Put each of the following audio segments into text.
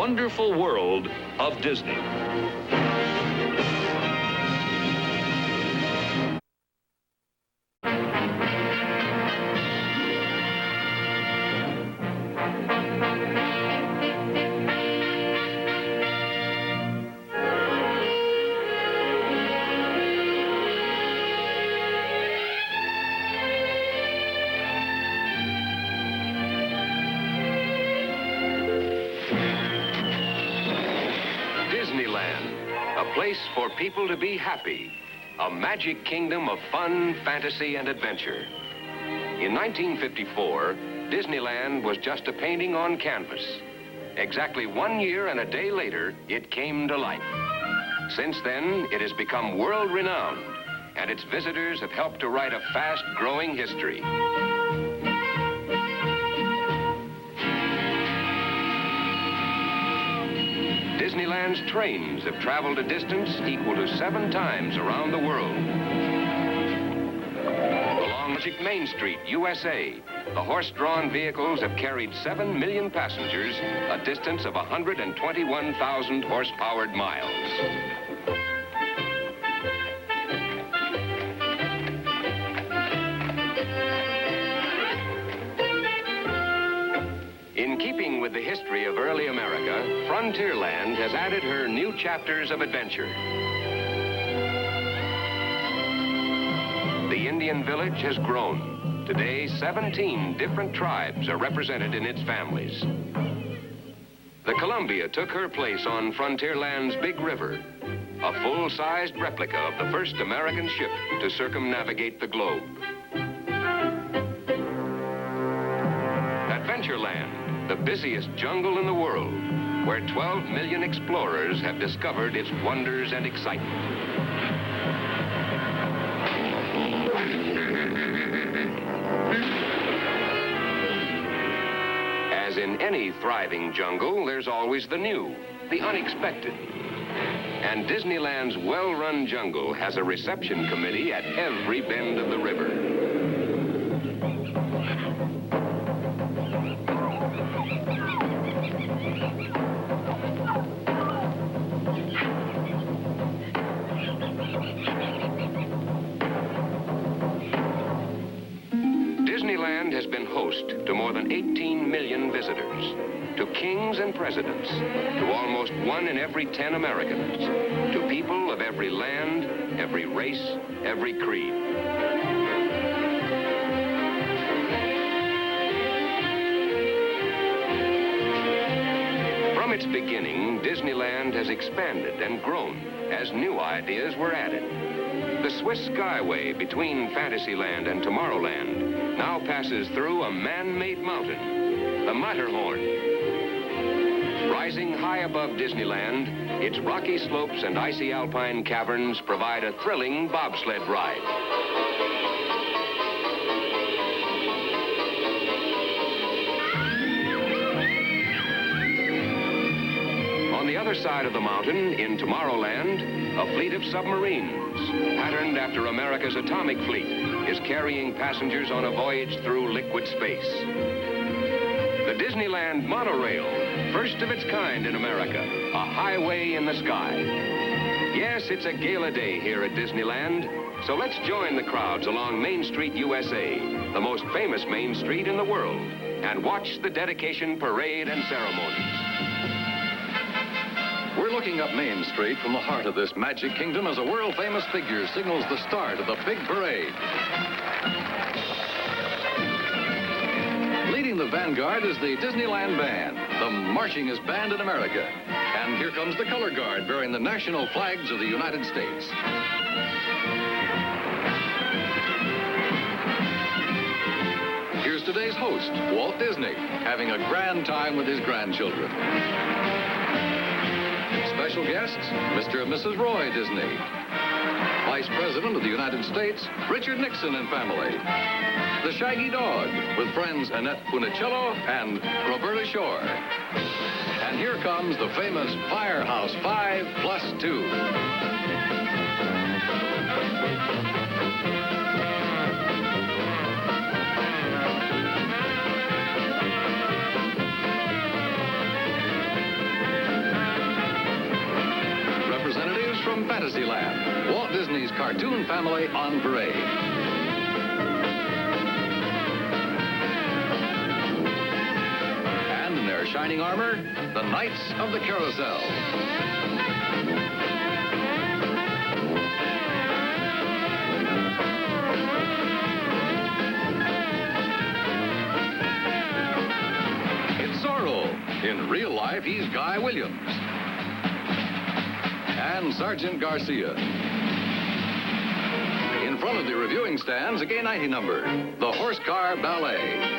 wonderful world of Disney. A place for people to be happy. A magic kingdom of fun, fantasy, and adventure. In 1954, Disneyland was just a painting on canvas. Exactly 1 year and a day later, it came to life. Since then, it has become world-renowned, and its visitors have helped to write a fast-growing history. Disneyland's trains have traveled a distance equal to 7 times around the world. Along Magic Main Street, USA, the horse-drawn vehicles have carried 7 million passengers a distance of 121,000 horse-powered miles. In keeping with the history of early America, Frontierland has added her new chapters of adventure. The Indian village has grown. Today, 17 different tribes are represented in its families. The Columbia took her place on Frontierland's Big River, a full-sized replica of the first American ship to circumnavigate the globe. Adventureland, the busiest jungle in the world, where 12 million explorers have discovered its wonders and excitement. As in any thriving jungle, there's always the new, the unexpected. And Disneyland's well-run jungle has a reception committee at every bend of the river. Disneyland has been host to more than 18 million visitors, to kings and presidents, to almost 1 in every 10 Americans, to people of every land, every race, every creed. From its beginning, Disneyland has expanded and grown as new ideas were added. The Swiss Skyway between Fantasyland and Tomorrowland now passes through a man-made mountain, the Matterhorn. Rising high above Disneyland, its rocky slopes and icy alpine caverns provide a thrilling bobsled ride. On the other side of the mountain, in Tomorrowland, a fleet of submarines, patterned after America's atomic fleet, is carrying passengers on a voyage through liquid space. The Disneyland Monorail, first of its kind in America, a highway in the sky. Yes, it's a gala day here at Disneyland, so let's join the crowds along Main Street, USA, the most famous main street in the world, and watch the dedication parade and ceremonies. We're looking up Main Street from the heart of this magic kingdom as a world-famous figure signals the start of the big parade. Leading the vanguard is the Disneyland Band, the marchingest band in America. And here comes the color guard bearing the national flags of the United States. Here's today's host, Walt Disney, having a grand time with his grandchildren. Special guests, Mr. and Mrs. Roy Disney. Vice President of the United States, Richard Nixon and family. The Shaggy Dog, with friends Annette Funicello and Roberta Shore. And here comes the famous Firehouse 5+2. Disneyland, Walt Disney's cartoon family on parade. And in their shining armor, the Knights of the Carousel. In real life, he's Guy Williams. And Sergeant Garcia. In front of the reviewing stands, a gay 90 number, the Horse Car Ballet.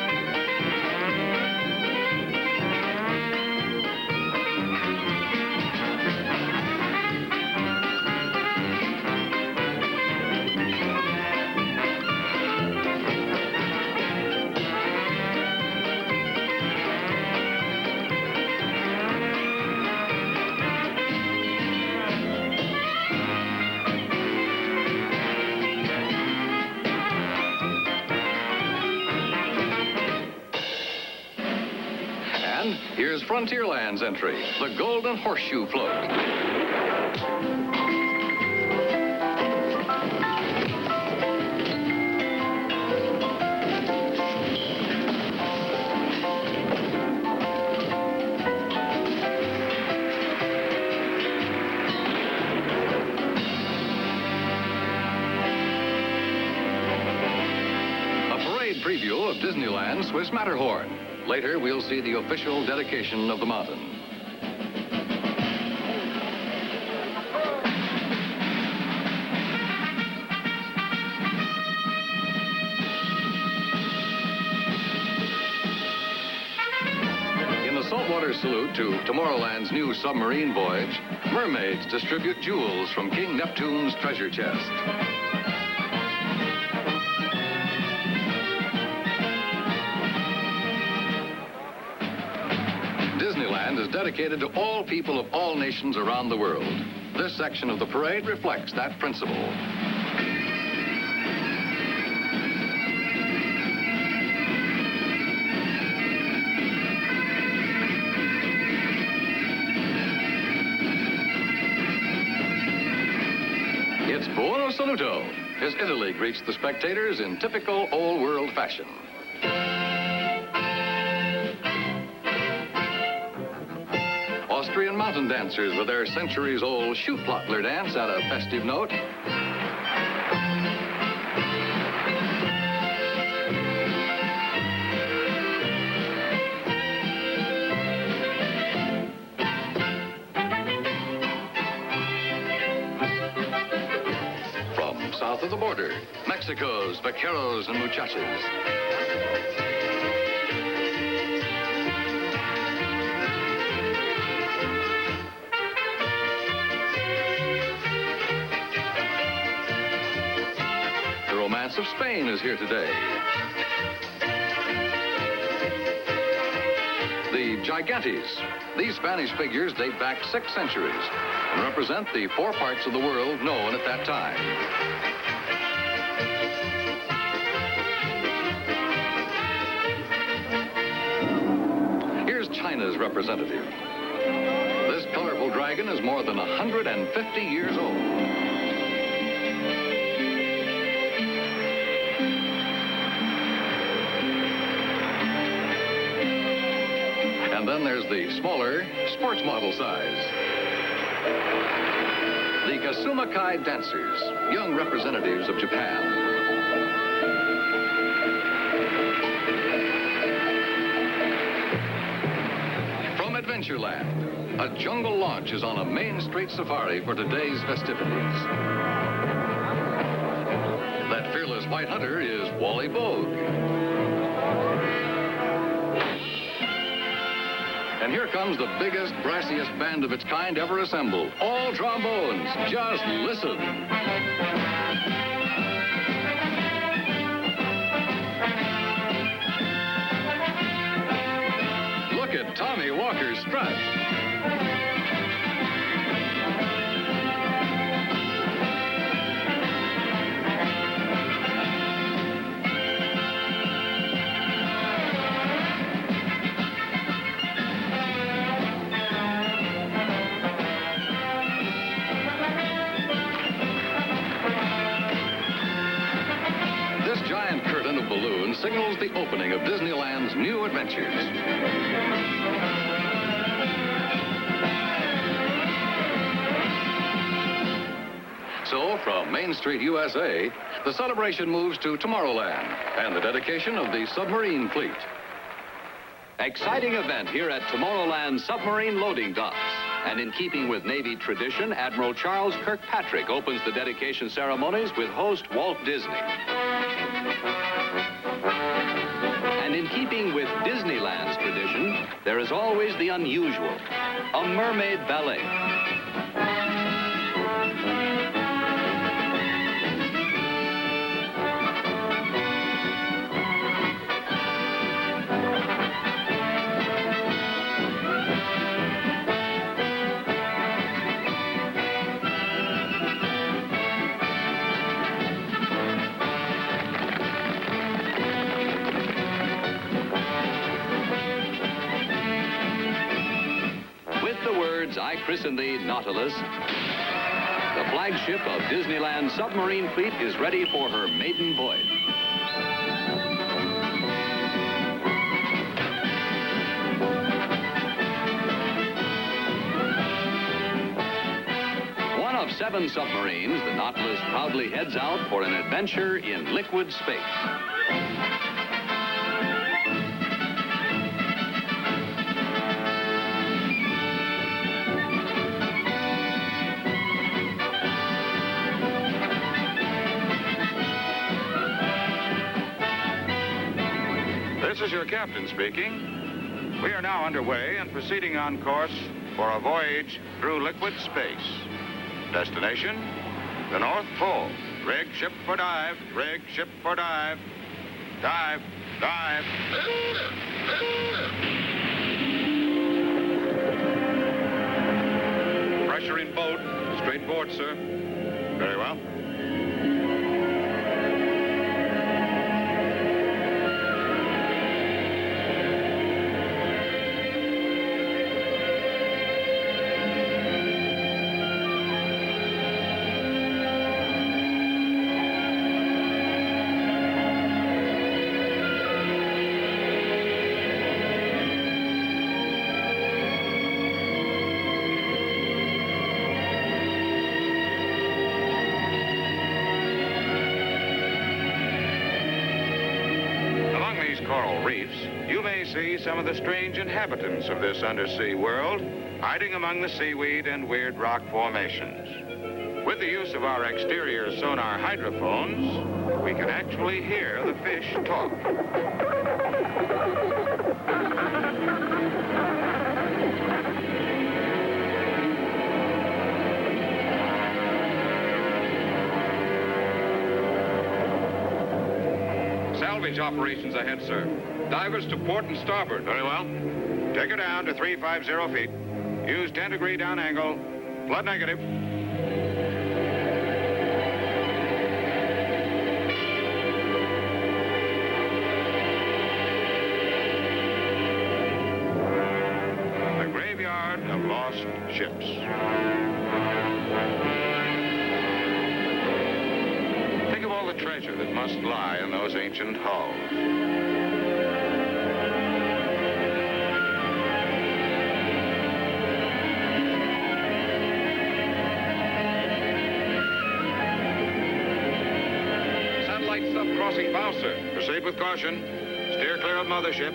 Here's Frontierland's entry, the Golden Horseshoe Float. A parade preview of Disneyland's Swiss Matterhorn. Later, we'll see the official dedication of the mountain. In the saltwater salute to Tomorrowland's new submarine voyage, mermaids distribute jewels from King Neptune's treasure chest. Disneyland is dedicated to all people of all nations around the world. This section of the parade reflects that principle. It's Buona Saluto, as Italy greets the spectators in typical old-world fashion. Austrian mountain dancers with their centuries-old Schuhplattler dance at a festive note. From south of the border, Mexico's vaqueros and muchachas. Of Spain is here today. The Gigantes. These Spanish figures date back 6 centuries and represent the 4 parts of the world known at that time. Here's China's representative. This colorful dragon is more than 150 years old. And then there's the smaller, sports model size. The Kasumakai dancers, young representatives of Japan. From Adventureland, a jungle launch is on a Main Street safari for today's festivities. That fearless white hunter is Wally Bogue. And here comes the biggest, brassiest band of its kind ever assembled. All trombones. Just listen. Look at Tommy Walker's strut. This giant curtain of balloons signals the opening of Disneyland's new adventures. So, from Main Street, USA, the celebration moves to Tomorrowland and the dedication of the submarine fleet. Exciting event here at Tomorrowland submarine loading docks. And in keeping with Navy tradition, Admiral Charles Kirkpatrick opens the dedication ceremonies with host Walt Disney. And in keeping with Disneyland's tradition, there is always the unusual, a mermaid ballet. I christen thee Nautilus. The flagship of Disneyland submarine fleet is ready for her maiden voyage. One of 7 submarines, the Nautilus proudly heads out for an adventure in liquid space. This is your captain speaking. We are now underway and proceeding on course for a voyage through liquid space. Destination, the North Pole. Rig, ship for dive. Rig, ship for dive. Dive, dive. Pressure in boat. Straight board, sir. Very well. Coral reefs, you may see some of the strange inhabitants of this undersea world hiding among the seaweed and weird rock formations. With the use of our exterior sonar hydrophones, we can actually hear the fish talk. Salvage operations ahead, sir. Divers to port and starboard. Very well. Take her down to 350 feet. Use 10-degree down angle. Flood negative. The graveyard of lost ships. Think of all the treasure that must lie in those ancient hulls. Satellite sub crossing bow, sir. Proceed with caution. Steer clear of mothership.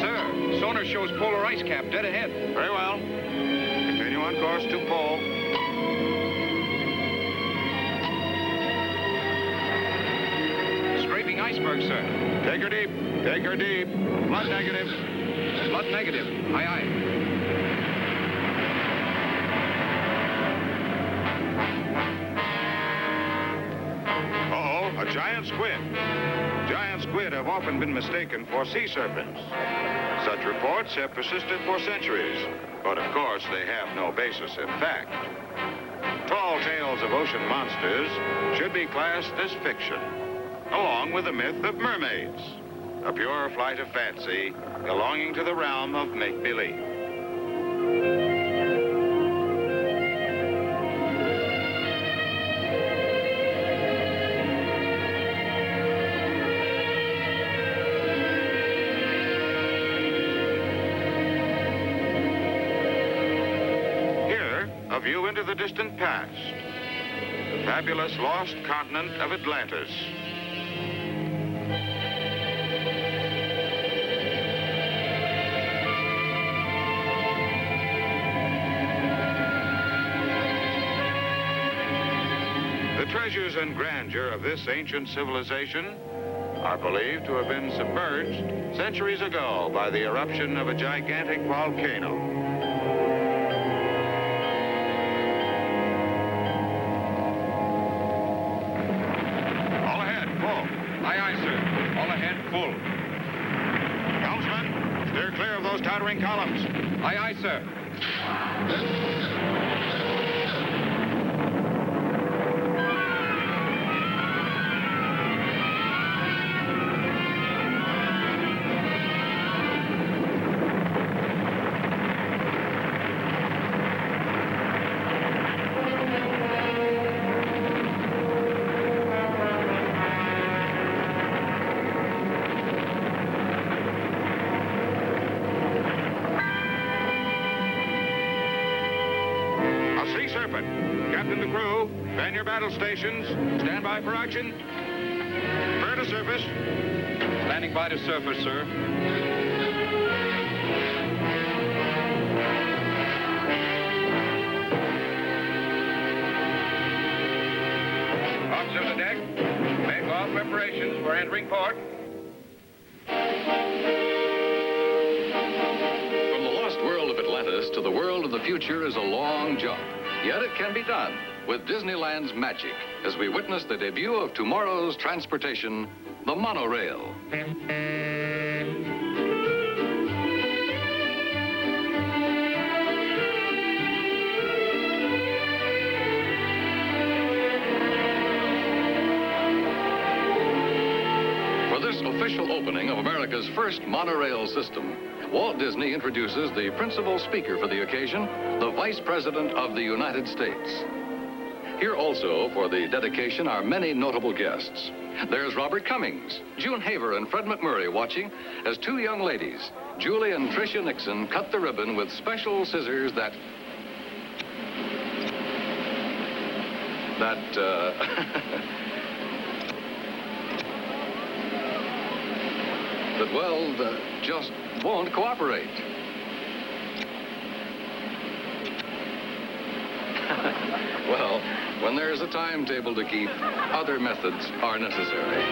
Sir, sonar shows polar ice cap dead ahead. Very well. Continue on course to pole. Scraping iceberg, sir. Take her deep. Take her deep. Flood negative. Flood negative. Aye, aye. Uh-oh, a giant squid. Giant squid have often been mistaken for sea serpents. Such reports have persisted for centuries, but of course they have no basis in fact. Tall tales of ocean monsters should be classed as fiction, along with the myth of mermaids, a pure flight of fancy belonging to the realm of make-believe. into the distant past, the fabulous lost continent of Atlantis. The treasures and grandeur of this ancient civilization are believed to have been submerged centuries ago by the eruption of a gigantic volcano. All ahead, full. Aye, aye, sir. All ahead, full. Helmsman, steer clear of those towering columns. Aye, aye, sir. Captain to crew, man your battle stations. Stand by for action. Clear to surface. Landing by to surface, sir. Officer to deck. Make all preparations for entering port. From the lost world of Atlantis to the world of the future is a long jump. Yet it can be done with Disneyland's magic as we witness the debut of tomorrow's transportation, the monorail. For this official opening of America's first monorail system, Walt Disney introduces the principal speaker for the occasion, the Vice President of the United States. Here also for the dedication are many notable guests. There's Robert Cummings, June Haver and Fred McMurray watching as two young ladies, Julie and Tricia Nixon, cut the ribbon with special scissors that just won't cooperate. Well, when there's a timetable to keep, other methods are necessary.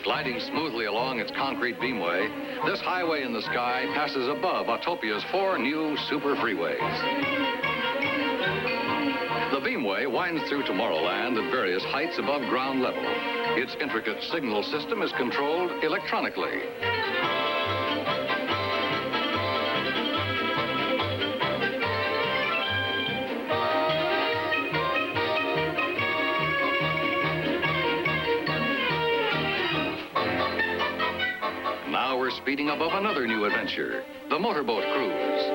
Gliding smoothly along its concrete beamway, this highway in the sky passes above Autopia's 4 new super freeways. The beamway winds through Tomorrowland at various heights above ground level. Its intricate signal system is controlled electronically. Now we're speeding above another new adventure, the motorboat cruise.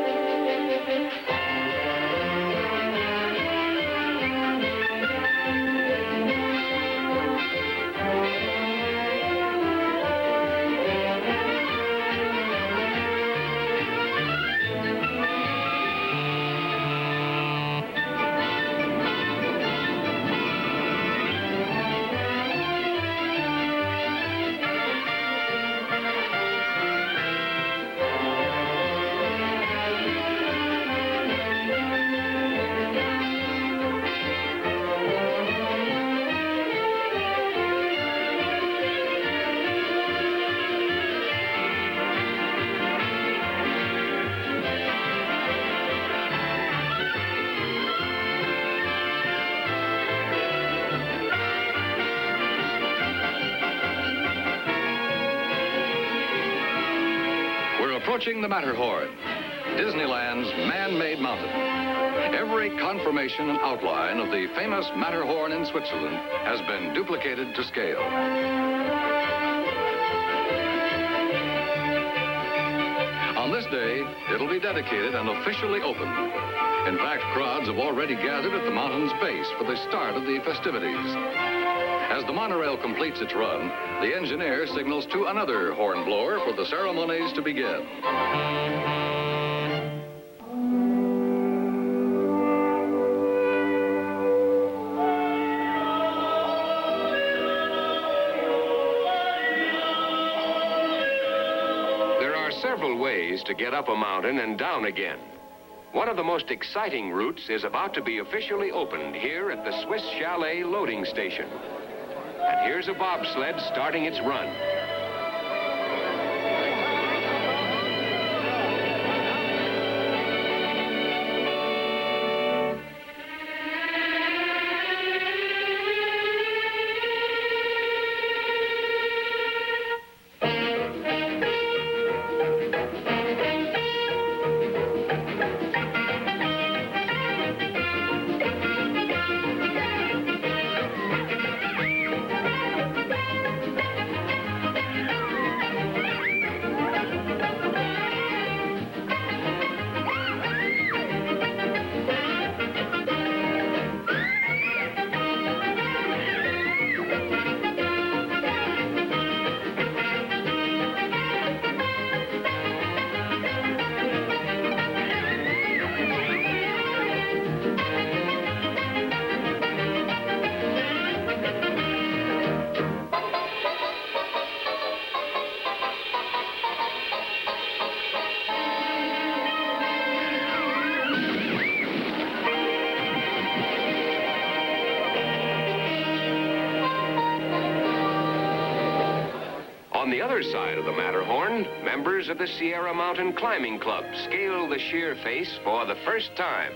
Approaching the Matterhorn, Disneyland's man-made mountain. Every conformation and outline of the famous Matterhorn in Switzerland has been duplicated to scale. On this Thursday, it'll be dedicated and officially opened. In fact, crowds have already gathered at the mountain's base for the start of the festivities. As the monorail completes its run, the engineer signals to another horn blower for the ceremonies to begin. Several ways to get up a mountain and down again. One of the most exciting routes is about to be officially opened here at the Swiss Chalet loading station. And here's a bobsled starting its run. On the other side of the Matterhorn, members of the Sierra Mountain Climbing Club scale the sheer face for the first time.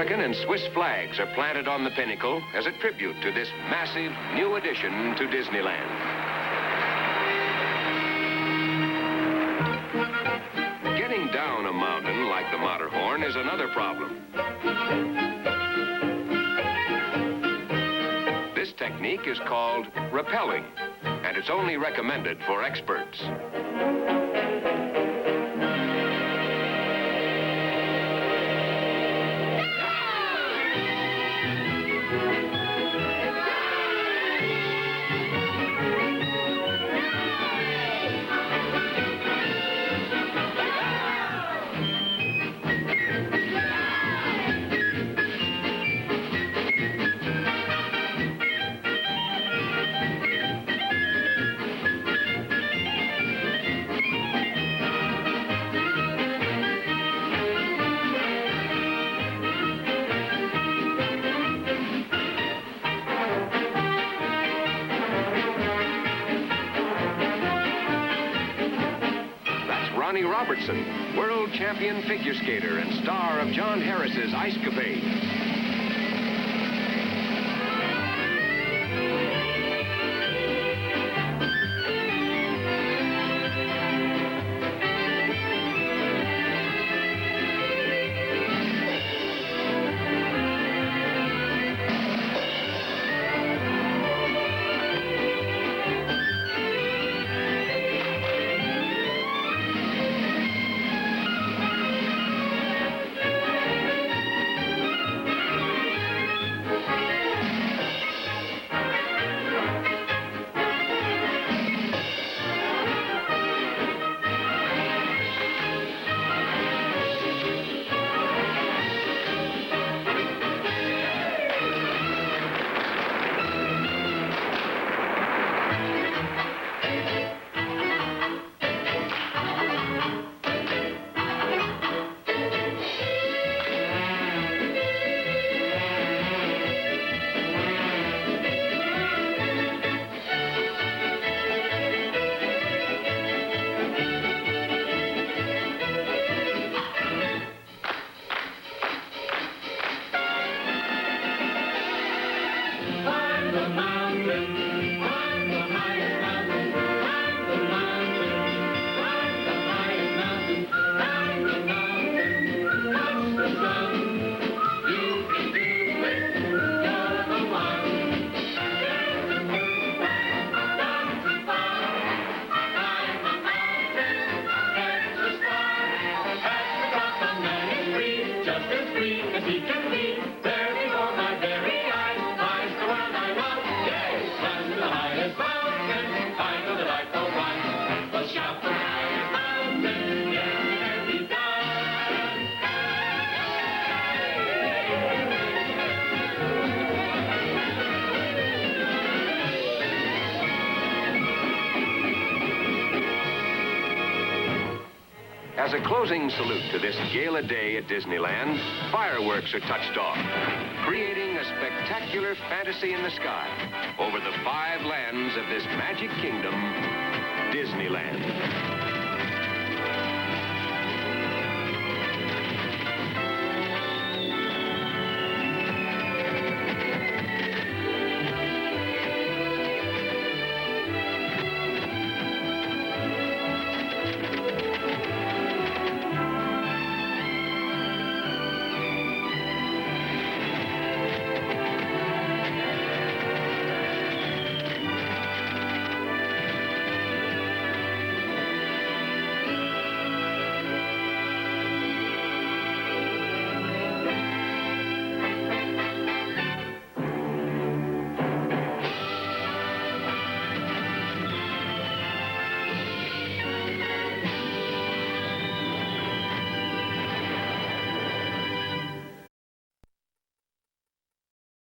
American and Swiss flags are planted on the pinnacle as a tribute to this massive new addition to Disneyland. Getting down a mountain like the Matterhorn is another problem. This technique is called rappelling, and it's only recommended for experts. Robertson, world champion figure skater and star of John Harris's Ice Capade. As a closing salute to this gala day at Disneyland, fireworks are touched off, creating a spectacular fantasy in the sky over the 5 lands of this magic kingdom, Disneyland.